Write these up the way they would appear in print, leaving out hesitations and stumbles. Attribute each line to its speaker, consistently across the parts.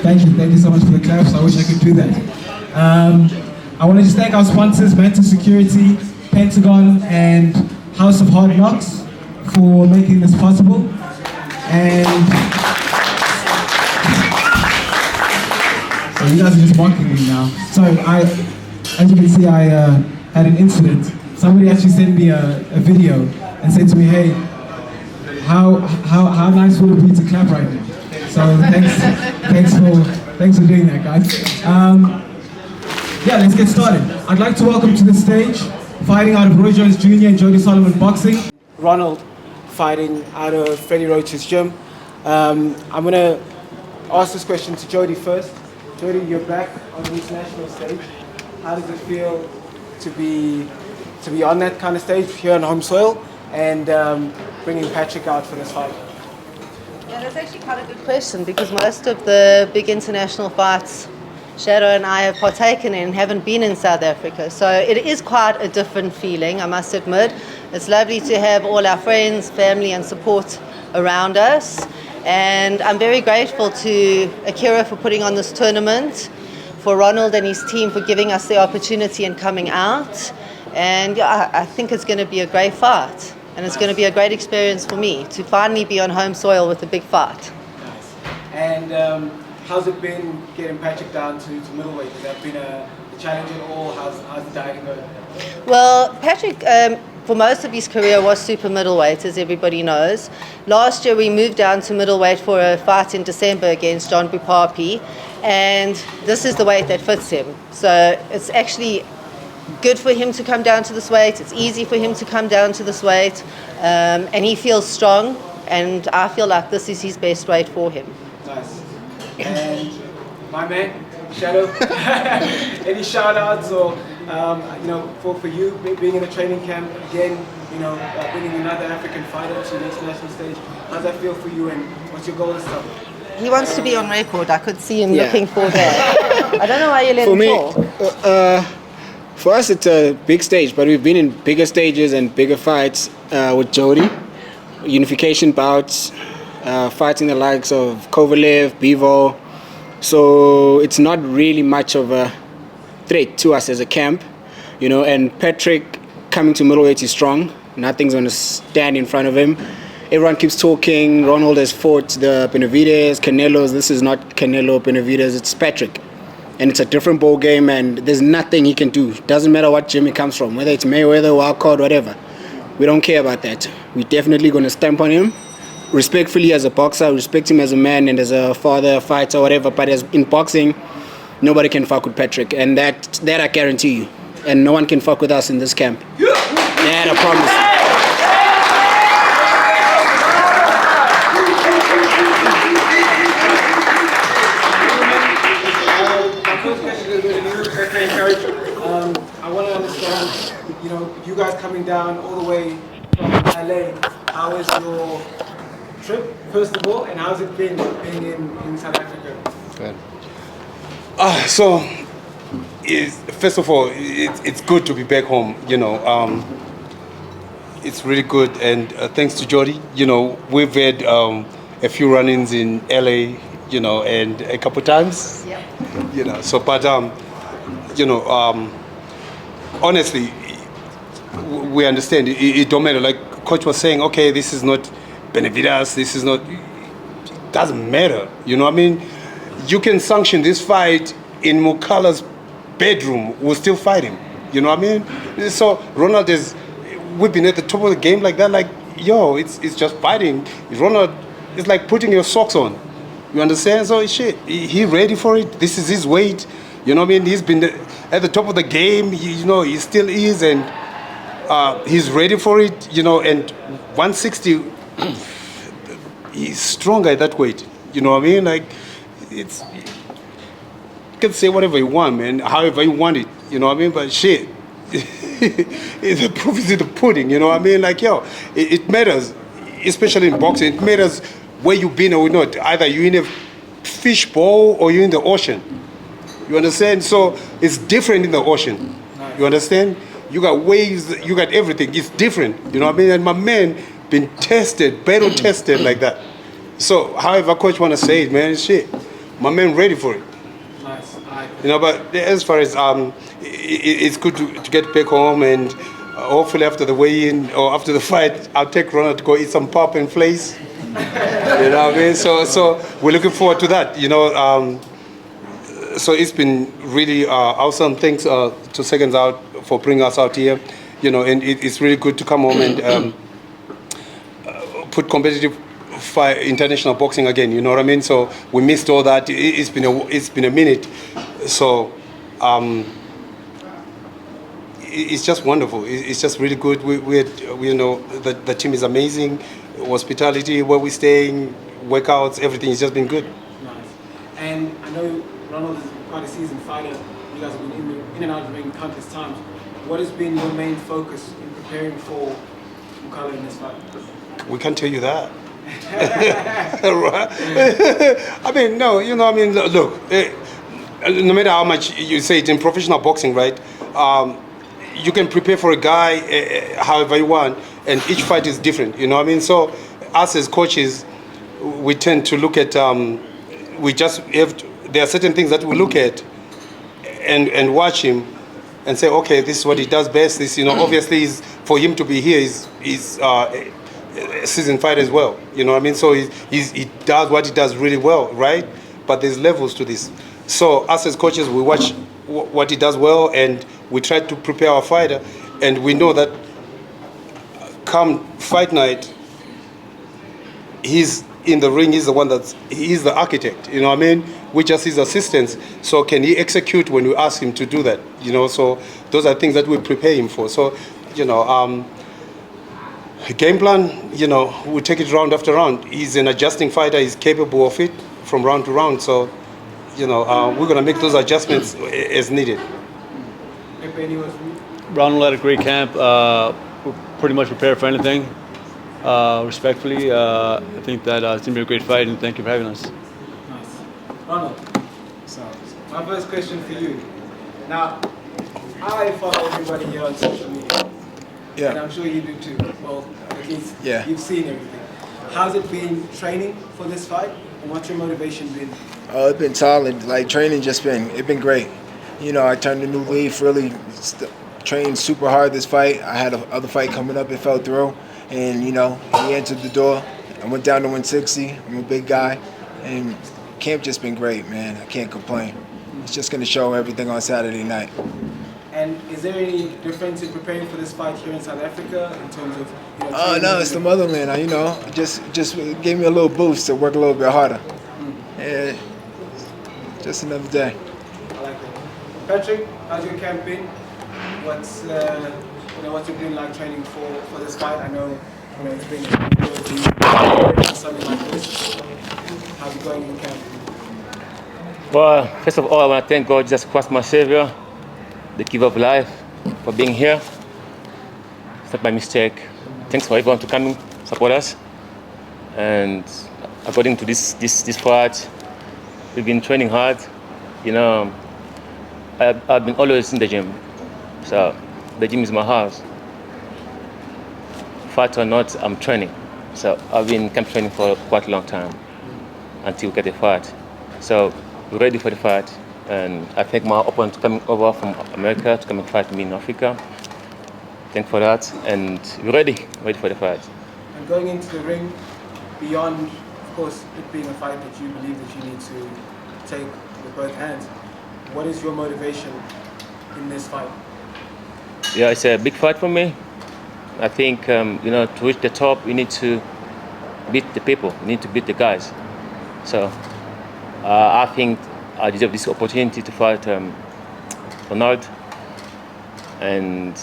Speaker 1: Thank you so much for the claps. I wish I could do that. I want to just thank our sponsors, Mentor Security, Pentagon, and House of Hard Knocks for making this possible. And so you guys are just mocking me now. So as you can see, I had an incident. Somebody actually sent me a video and said to me, hey, how nice would it be to clap right now? So thanks for doing that, guys. Yeah, let's get started. I'd like to welcome to the stage, fighting out of Roy Jones Jr. and Jody Solomon Boxing, Ronald fighting out of Freddie Roach's gym. I'm going to ask this question to Jody first. Jody, you're back on the international stage. How does it feel to be on that kind of stage here on home soil and bringing Patrick out for this fight?
Speaker 2: Yeah, that's actually quite a good question because most of the big international fights Shadow and I have partaken in haven't been in South Africa. So it is quite a different feeling, I must admit. It's lovely to have all our friends, family and support around us. And I'm very grateful to Akira for putting on this tournament, for Ronald and his team for giving us the opportunity and coming out. And yeah, I think it's going to be a great fight. And it's going to be a great experience for me to finally be on home soil with a big fight.
Speaker 1: Nice. And how's it been getting Patrick down to middleweight? Has that been a challenge at all? How's the dieting going?
Speaker 2: Well, Patrick, for most of his career, was super middleweight, as everybody knows. Last year, we moved down to middleweight for a fight in December against John Bupapi, and this is the weight that fits him. So it's actually good for him to come down to this weight. It's easy for him to come down to this weight, and he feels strong, and I feel like this is his best weight for him.
Speaker 1: Nice. And my man, Shadow, any shout outs or, for you being in a training camp again, bringing another African fighter to the international stage, how's that feel for you and what's your goal this time?
Speaker 2: He wants to be on record. I could see him looking for that. I don't know why you let him fall.
Speaker 3: For us, it's a big stage, but we've been in bigger stages and bigger fights with Jody, unification bouts, fighting the likes of Kovalev, Bivol. So it's not really much of a threat to us as a camp, and Patrick coming to middleweight is strong. Nothing's going to stand in front of him. Everyone keeps talking. Ronald has fought the Benavides, Canelos. This is not Canelo, Benavides, it's Patrick. And it's a different ball game, and there's nothing he can do. Doesn't matter what gym he comes from, whether it's Mayweather, Wildcard, whatever. We don't care about that. We're definitely going to stamp on him. Respectfully as a boxer, respect him as a man and as a father, fighter, whatever. But in boxing, nobody can fuck with Patrick, and that I guarantee you. And no one can fuck with us in this camp. That I promise.
Speaker 1: I want to understand, you guys coming down all the way from LA. How is your trip, first of all, and how's it been being in South Africa?
Speaker 4: Good. First of all, it's good to be back home. It's really good, and thanks to Jody, we've had a few run-ins in LA, and a couple times.
Speaker 2: Yep.
Speaker 4: So, but honestly, we understand it don't matter. Like Coach was saying, okay, this is not Benavides, this is not. It doesn't matter. You can sanction this fight in Mukala's bedroom. We'll still fight him. So Ronald we've been at the top of the game like that. Like, it's just fighting. Ronald is like putting your socks on. You understand? So he ready for it. This is his weight. He's been at the top of the game. He still is, and he's ready for it. And 160, he's stronger at that weight. Like, it's, you can say whatever you want, man. However you want it. But the proof is in the pudding. Like, it matters, especially in boxing. It matters where you've been or not. Either you're in a fishbowl or you're in the ocean. You understand? So it's different in the ocean. You understand? You got waves, you got everything. It's different. And my man been tested, battle tested like that. So however coach wanna say it, man, my man ready for it.
Speaker 1: Nice.
Speaker 4: You know, but as far as it's good to get back home, and hopefully after the weigh-in or after the fight, I'll take Ronald to go eat some pop and fleas. You know what I mean? So we're looking forward to that. You know, so it's been really awesome. Thanks to Seconds Out for bringing us out here. You know, and it's really good to come home and put competitive fight, international boxing again. You know what I mean? So we missed all that. It's been a minute. So it's just wonderful. It's just really good. We you know, the team is amazing. Hospitality, where we're staying, workouts, everything has just been good.
Speaker 1: Nice. And I know Ronald is quite a seasoned fighter. You guys have been in and out of the ring countless times. What has been your main focus in preparing for Mukala in this fight?
Speaker 4: We can't tell you that. I mean, no, you know, I mean, look, no matter how much you say it in professional boxing, right? You can prepare for a guy however you want, and each fight is different, you know what I mean? So us as coaches, we tend to look at, we just have to, there are certain things that we look at and watch him and say, okay, this is what he does best. This, you know, obviously is, for him to be here is a seasoned fighter as well, you know what I mean? So he does what he does really well, right? But there's levels to this. So us as coaches, we watch what he does well, and we try to prepare our fighter, and we know that come fight night, he's in the ring, he's the architect, you know what I mean? We just his assistants. So can he execute when we ask him to do that, you know? So those are things that we prepare him for. So, you know, game plan, you know, we take it round after round. He's an adjusting fighter, he's capable of it from round to round. So, you know, we're gonna make those adjustments as needed.
Speaker 5: Ronald had a great camp. We're pretty much prepared for anything. Respectfully, I think that it's going to be a great fight, and thank you for having us.
Speaker 1: Nice. Ronald, so my first question for you. Now, I follow everybody here on social media.
Speaker 6: Yeah.
Speaker 1: And I'm sure you do too. Well, at least
Speaker 6: Yeah.
Speaker 1: you've seen everything. How's it been training for this fight, and what's your motivation been?
Speaker 6: Oh, it's been solid. Like training, it's been great. You know, I turned a new leaf. Really trained super hard this fight. I had another fight coming up. It fell through, and you know, he entered the door. I went down to 160. I'm a big guy, and camp just been great, man. I can't complain. It's just gonna show everything on Saturday night.
Speaker 1: And is there any difference in preparing for this fight here in South Africa in terms of? You know,
Speaker 6: Oh no, it's the motherland. You know, just gave me a little boost to work a little bit harder. Yeah, just another day.
Speaker 1: I like it. Patrick, how's your camp been? What's what's it been like training for this fight? I know it's been something like this. How's it going in camp?
Speaker 7: Well, first of all, I want to thank God, Jesus Christ, my Savior, the giver of life, for being here. It's not my mistake. Thanks for everyone to come and support us. And according to this fight, we've been training hard. You know, I've been always in the gym. So the gym is my house. Fight or not, I'm training. So I've been camp training for quite a long time until we get a fight. So we're ready for the fight. And I thank my opponent coming over from America to come and fight me in Africa. Thank for that. And we're ready for the fight.
Speaker 1: And going into the ring, beyond, of course, it being a fight that you believe that you need to take with both hands, what is your motivation in this fight?
Speaker 7: Yeah, it's a big fight for me. I think, to reach the top, you need to beat the people. You need to beat the guys. So I think I deserve this opportunity to fight Ronald. And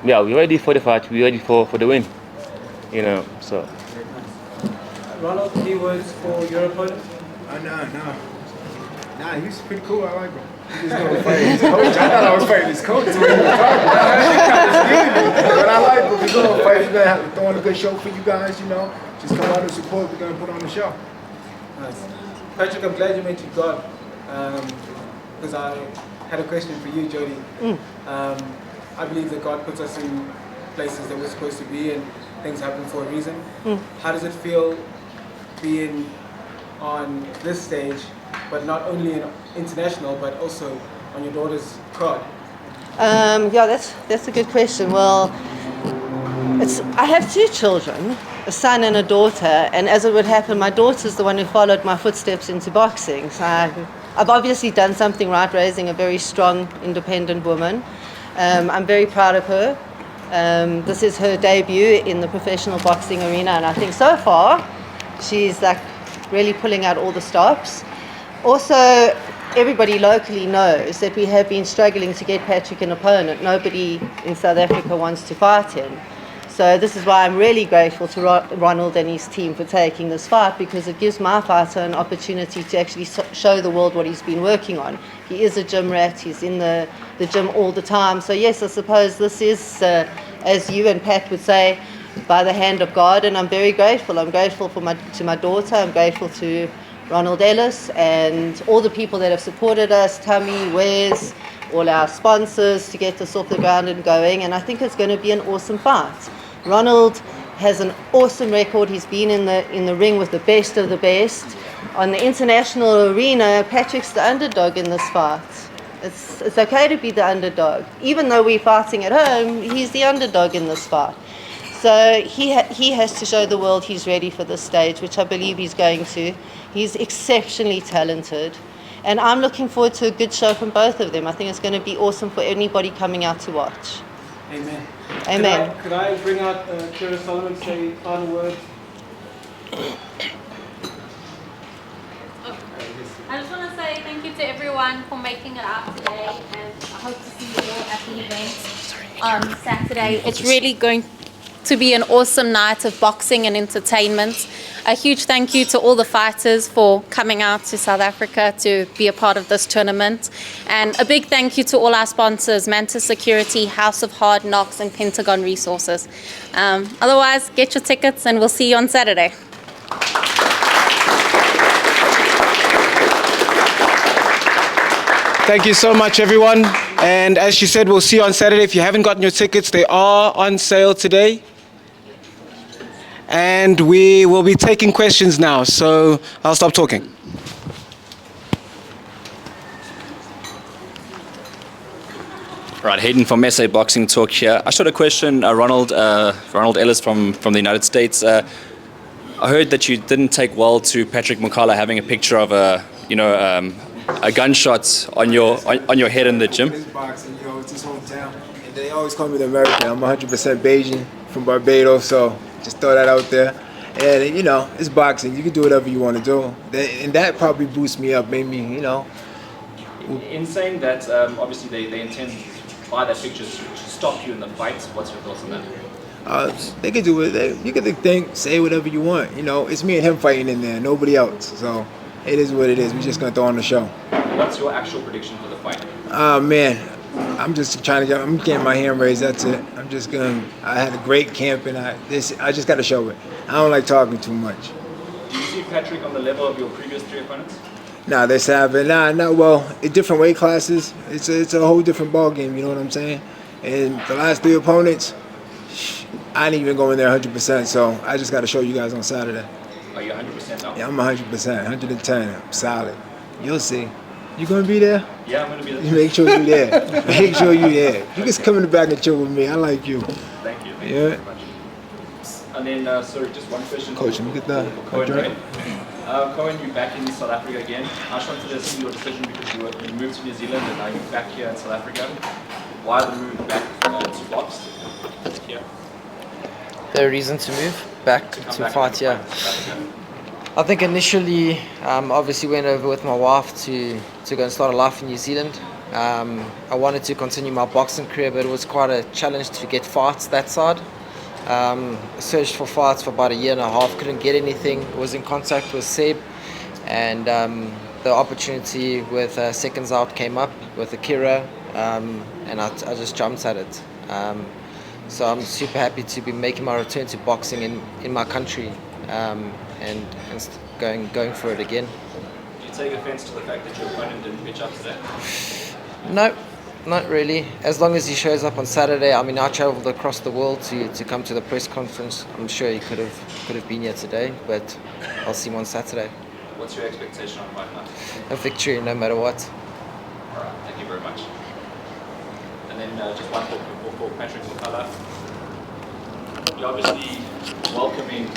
Speaker 7: yeah, we're ready for the fight. We're ready for the win. You know, so.
Speaker 1: Ronald, any words for your opponent?
Speaker 6: Nah, he's pretty cool. I like him. He's just gonna fight his coach. I thought I was fighting his coach. But I like him. We're gonna fight. We're gonna have throw on a good show for you guys. You know, just come out and support. We're gonna put on the show.
Speaker 1: Nice. Patrick, I'm glad you mentioned God, because I had a question for you, Jody. I believe that God puts us in places that we're supposed to be, and things happen for a reason. How does it feel being on this stage but not only in international, but also on your daughter's card?
Speaker 2: Yeah, that's a good question. Well, I have two children, a son and a daughter, and as it would happen, my daughter's the one who followed my footsteps into boxing. So I've obviously done something right, raising a very strong, independent woman. I'm very proud of her. This is her debut in the professional boxing arena, and I think so far she's like really pulling out all the stops. Also, everybody locally knows that we have been struggling to get Patrick an opponent. Nobody in South Africa wants to fight him. So this is why I'm really grateful to Ronald and his team for taking this fight, because it gives my fighter an opportunity to actually show the world what he's been working on. He is a gym rat. He's in the gym all the time. So yes, I suppose this is, as you and Pat would say, by the hand of God, and I'm very grateful. I'm grateful to my daughter. I'm grateful to Ronald Ellis and all the people that have supported us, Tammy, Wes, all our sponsors to get this off the ground and going, and I think it's going to be an awesome fight. Ronald has an awesome record. He's been in the ring with the best of the best. On the international arena, Patrick's the underdog in this fight. It's okay to be the underdog. Even though we're fighting at home, he's the underdog in this fight. So he has to show the world he's ready for this stage, which I believe he's going to. He's exceptionally talented. And I'm looking forward to a good show from both of them. I think it's going to be awesome for anybody coming out to watch.
Speaker 1: Amen.
Speaker 2: Amen.
Speaker 1: Could I bring out Jody Solomon to say final word?
Speaker 8: I just want to say thank you to everyone for making it out today, and I hope to see you all at the event on Saturday. It's really going to be an awesome night of boxing and entertainment. A huge thank you to all the fighters for coming out to South Africa to be a part of this tournament. And a big thank you to all our sponsors, Manta Security, House of Hard Knocks, and Pentagon Resources. Otherwise, get your tickets and we'll see you on Saturday.
Speaker 3: Thank you so much, everyone. And as she said, we'll see you on Saturday. If you haven't gotten your tickets, they are on sale today. And we will be taking questions now, so I'll stop talking.
Speaker 9: Right, Hayden from SA Boxing Talk here. I just had a question, Ronald Ellis from the United States. I heard that you didn't take well to Patrick Mukala having a picture of a gunshot on your head in the gym.
Speaker 6: It's boxing, it's his hometown. And they always call me the American. I'm 100% Bajan from Barbados, so just throw that out there. And, it's boxing. You can do whatever you want to do. And that probably boosts me up, made me,
Speaker 9: In saying that, obviously they intend by that picture to stop you in the fight. What's your thoughts on that?
Speaker 6: They can do it. You can think, say whatever you want. It's me and him fighting in there, nobody else. So it is what it is. We're just going to throw on the show.
Speaker 9: What's your actual prediction for the fight?
Speaker 6: Man, I'm just I'm getting my hand raised, that's it. I had a great camp and I just got to show it. I don't like talking too much.
Speaker 9: Do you see Patrick on the level of your previous three opponents?
Speaker 6: Nah, they savage. Well, in different weight classes, it's a whole different ball game, you know what I'm saying? And the last three opponents, I didn't even go in there 100%, so I just got to show you guys on Saturday.
Speaker 9: Are you 100% now?
Speaker 6: Yeah, I'm 100%, 110, I'm solid. You'll see. You gonna be there?
Speaker 9: Yeah, I'm gonna be there.
Speaker 6: You make sure you're there. Make sure you're there. You just come in the back and chill with me. I like you.
Speaker 9: Thank you. Thank
Speaker 6: Yeah.
Speaker 9: you very much. And then, sorry, just one question.
Speaker 6: Coach, let me get that.
Speaker 9: Cohen, right? Cohen, you're back in South Africa again. I just wanted to see your decision because you moved to New Zealand and now you're back here in South Africa. Why the move back to box here?
Speaker 10: The reason to move back to fight here. I think initially, obviously went over with my wife to go and start a life in New Zealand. I wanted to continue my boxing career, but it was quite a challenge to get fights that side. Searched for fights for about a year and a half, couldn't get anything. Was in contact with Seb, and the opportunity with Seconds Out came up with Akira, and I just jumped at it. So I'm super happy to be making my return to boxing in my country, and going for it again.
Speaker 9: Do you take offense to the fact that your opponent didn't pitch up today?
Speaker 10: No, not really. As long as he shows up on Saturday. I mean, I travelled across the world to come to the press conference. I'm sure he could have been here today, but I'll see him on Saturday.
Speaker 9: What's your expectation on fight night?
Speaker 10: A victory, no matter what.
Speaker 9: All right, thank you very much. And then just one for Patrick Mukala. You're obviously welcoming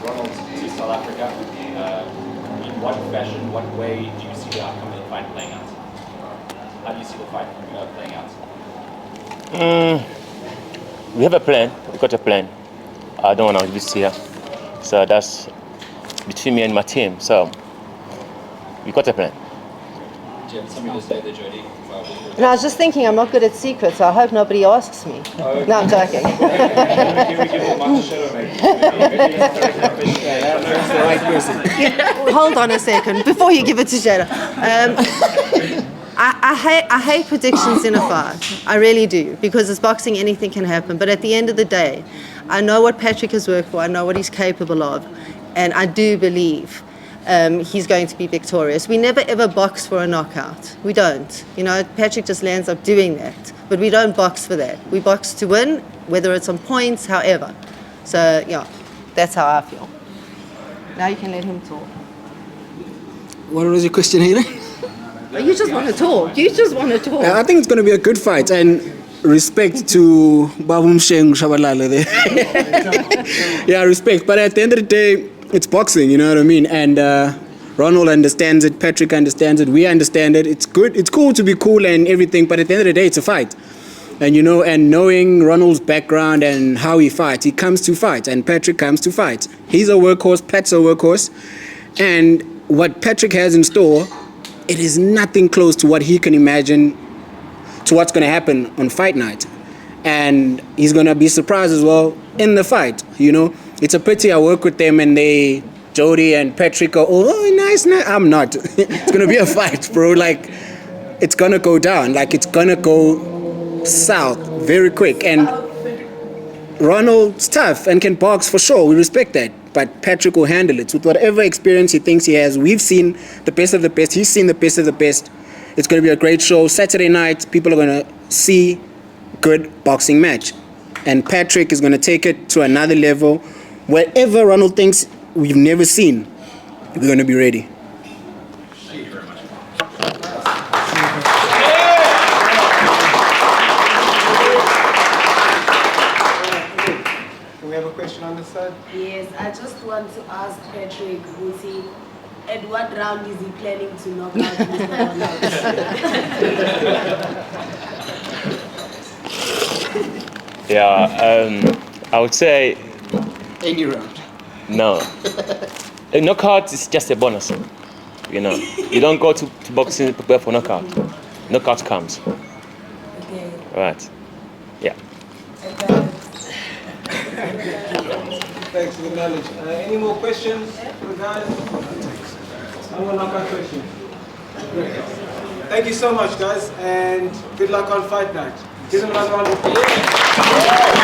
Speaker 9: Ronald to South Africa. In what fashion, what way do you see the outcome of the fight playing out? How do you see the fight playing out?
Speaker 7: We have a plan. We got a plan. I don't want to this here. So that's between me and my team. So we got a plan.
Speaker 9: Do you have something to say there, Jody?
Speaker 2: And I was just thinking, I'm not good at secrets, so I hope nobody asks me.
Speaker 9: Okay.
Speaker 2: No, I'm joking.
Speaker 9: Can we give him a shadow,
Speaker 2: Hold on a second before you give it to Shadow. I hate predictions in a fight. I really do, because it's boxing, anything can happen. But at the end of the day, I know what Patrick has worked for, I know what he's capable of, and I do believe he's going to be victorious. We never ever box for a knockout. We don't. You know, Patrick just lands up doing that. But we don't box for that. We box to win, whether it's on points, however. So, yeah, that's how I feel. Now you can let him talk.
Speaker 3: What was your question, Hayden?
Speaker 2: You just want to talk. You just want to talk.
Speaker 3: I think it's going to be a good fight, and respect to Babum Sheng Shabalala there. Yeah, respect. But at the end of the day, it's boxing, you know what I mean? And Ronald understands it, Patrick understands it, we understand it. It's good, it's cool to be cool and everything, but at the end of the day, it's a fight. And you know, and knowing Ronald's background and how he fights, he comes to fight, and Patrick comes to fight. He's a workhorse, Pat's a workhorse, and what Patrick has in store, it is nothing close to what he can imagine to what's going to happen on fight night. And he's going to be surprised as well in the fight, you know. It's a pity I work with them and Jody and Patrick are, oh, nice. I'm not. It's going to be a fight, bro. Like, it's going to go down. Like, it's going to go south very quick. And Ronald's tough and can box for sure. We respect that. But Patrick will handle it with whatever experience he thinks he has. We've seen the best of the best. He's seen the best of the best. It's going to be a great show. Saturday night, people are going to see good boxing match. And Patrick is going to take it to another level. Wherever Ronald thinks we've never seen, we're going to be ready.
Speaker 9: Thank you very much.
Speaker 1: Can we have a question on this side?
Speaker 11: Yes, I just want to ask Patrick, at what round is he planning to knock out Mr. Ronald?
Speaker 7: Yeah, I would say
Speaker 3: Any round.
Speaker 7: no. A knockout is just a bonus. You know, you don't go to boxing to prepare for knockout. Knockout comes.
Speaker 11: Okay.
Speaker 7: Right. Yeah.
Speaker 1: Thanks for the knowledge. Any more questions for the guys? No more knockout questions. Great. Thank you so much, guys, and good luck on fight night. Give them another round of applause.